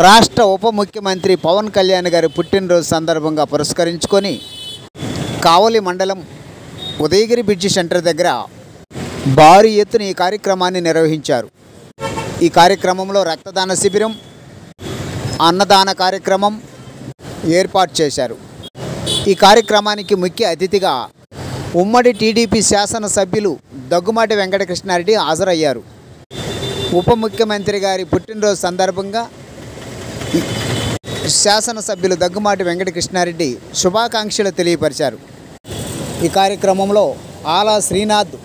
రాష్ట్ర ఉప ముఖ్యమంత్రి పవన్ కళ్యాణ్ గారి పుట్టినరోజు సందర్భంగా పురస్కరించుకొని కావలి మండలం ఉదయగిరి బ్రిడ్జి సెంటర్ దగ్గర భారీ ఎత్తున ఈ కార్యక్రమాన్ని నిర్వహించారు. ఈ కార్యక్రమంలో రక్తదాన శిబిరం, అన్నదాన కార్యక్రమం ఏర్పాటు చేశారు. ఈ కార్యక్రమానికి ముఖ్య అతిథిగా ఉమ్మడి టీడీపీ శాసనసభ్యులు దగ్గుమాటి వెంకటకృష్ణారెడ్డి హాజరయ్యారు. ఉప ముఖ్యమంత్రి గారి పుట్టినరోజు సందర్భంగా శాసనసభ్యులు దగ్గుమాటి వెంకటకృష్ణారెడ్డి శుభాకాంక్షలు తెలియపరిచారు. ఈ కార్యక్రమంలో ఆలా శ్రీనాథ్,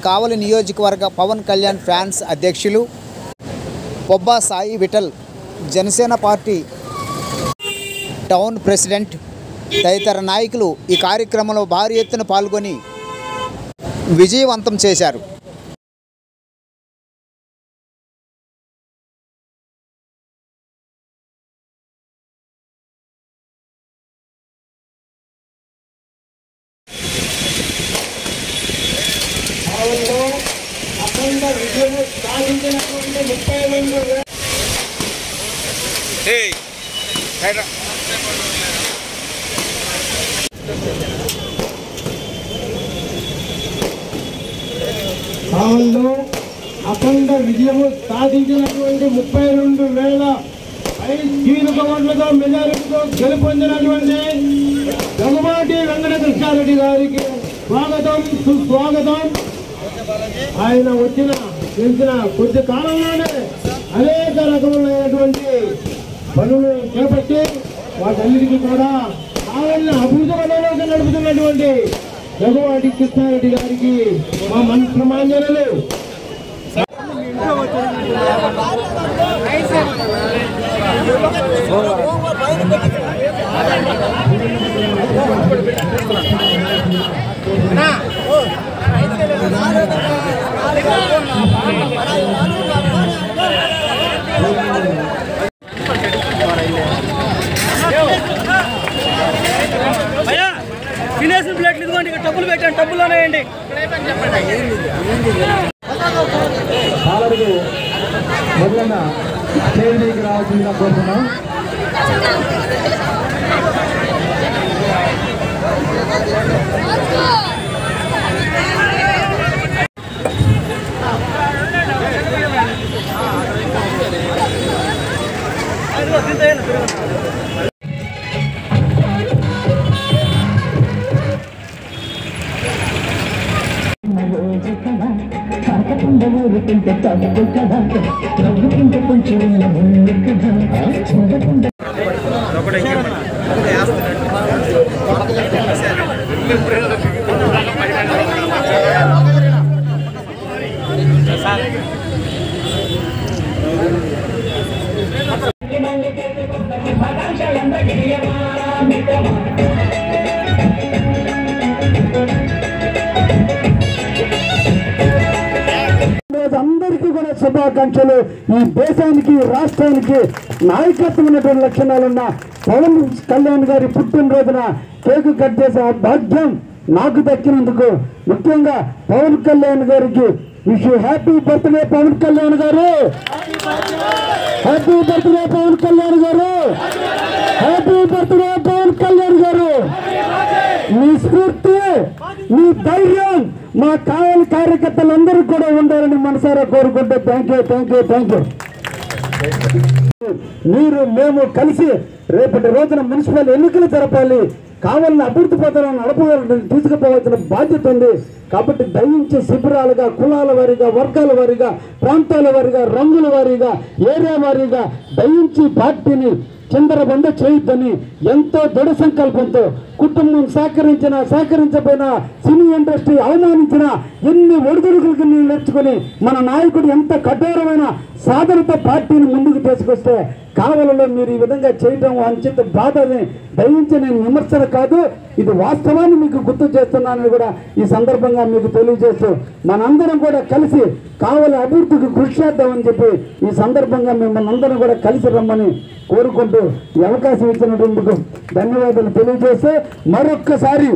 కావలి నియోజకవర్గ పవన్ కళ్యాణ్ ఫ్యాన్స్ అధ్యక్షులు Pobba Sai Vithal, Janasena party town president తదితర నాయకులు ఈ కార్యక్రమంలో భారీ ఎత్తున పాల్గొని విజయవంతం చేశారు. అఖండ విజయం సాధించినటువంటి 32 అఖండ విజయం సాధించినటువంటి 32,000 ఓట్లతో మెజారిటీతో గెలుపొందినటువంటి దగ్గుమాటి వెంకటకృష్ణారెడ్డి గారికి స్వాగతం, సుస్వాగతం. ఆయన గెలిచిన కొద్ది కాలంలోనే అనేక రకములైనటువంటి పనులు చేపట్టి వాటన్నిటికీ కూడా కావాలని అభివృద్ధి పనులకు నడుపుతున్నటువంటి దగ్గుమాటి కృష్ణారెడ్డి గారికి మా మనస్సమాంజనలు. తినేసిన ప్లేట్లు ఇదిగోండి, ఇక్కడ డబ్బులు పెట్టండి, డబ్బుల్లోనే వేయండి. మొదలైన స్టేజీకి రావాల్సిందిగా కోరుతున్నాం. అందరికీ కూడా శుభాకాంక్షలు. ఈ దేశానికి, రాష్ట్రానికి నాయకత్వం ఉన్నటువంటి లక్షణాలున్న పవన్ కళ్యాణ్ గారి పుట్టినరోజున కేకు కట్ చేసే భాగ్యం నాకు దక్కినందుకు ముఖ్యంగా పవన్ కళ్యాణ్ గారికి wish you happy birthday Pawan Kalyan గారు. హ్యాపీ బర్త్డే పవన్ కళ్యాణ్ గారు. హ్యాపీ బర్త్డే పవన్ కళ్యాణ్ గారు. మీ స్ఫూర్తి, మీ ధైర్యం మా కావలి కార్యకర్తలందరూ కూడా ఉండాలని మనసారా కోరుకుంటే థ్యాంక్ యూ. మీరు మేము కలిసి రేపటి రోజున మున్సిపల్ ఎన్నికలు జరపాలి, కావాలని అభివృద్ధి పథకాలను నడపగలని తీసుకుపోవాల్సిన బాధ్యత ఉంది. కాబట్టి దయించి శిబిరాలుగా, కులాల వారీగా, వర్గాల వారీగా, ప్రాంతాల వారీగా, రంగుల వారీగా, ఏరియా వారీగా దయించి పార్టీని చిందరబంద చేయొద్దని ఎంతో దృఢ సంకల్పంతో కుటుంబం సహకరించకపోయినా, సినీ ఇండస్ట్రీ అవమానించిన, ఎన్ని ఒడిదుడుకులకు నేర్చుకుని మన నాయకుడు ఎంత కఠోరమైన సాధనతో పార్టీని ముందుకు తీసుకొస్తే కావలలో మీరు ఈ విధంగా చేయడం అంచిత బాధని దయించి నేను విమర్శన కాదు, ఇది వాస్తవాన్ని మీకు గుర్తు చేస్తున్నానని కూడా ఈ సందర్భంగా మీకు తెలియజేస్తూ మనందరం కూడా కలిసి కావలి అభివృద్ధికి కృషి చేద్దామని చెప్పి ఈ సందర్భంగా మిమ్మల్ని అందరం కూడా కలిసి రమ్మని కోరుకుంటూ ఈ అవకాశం ఇచ్చినటువంటి ధన్యవాదాలు తెలియజేస్తే మరొక్కసారి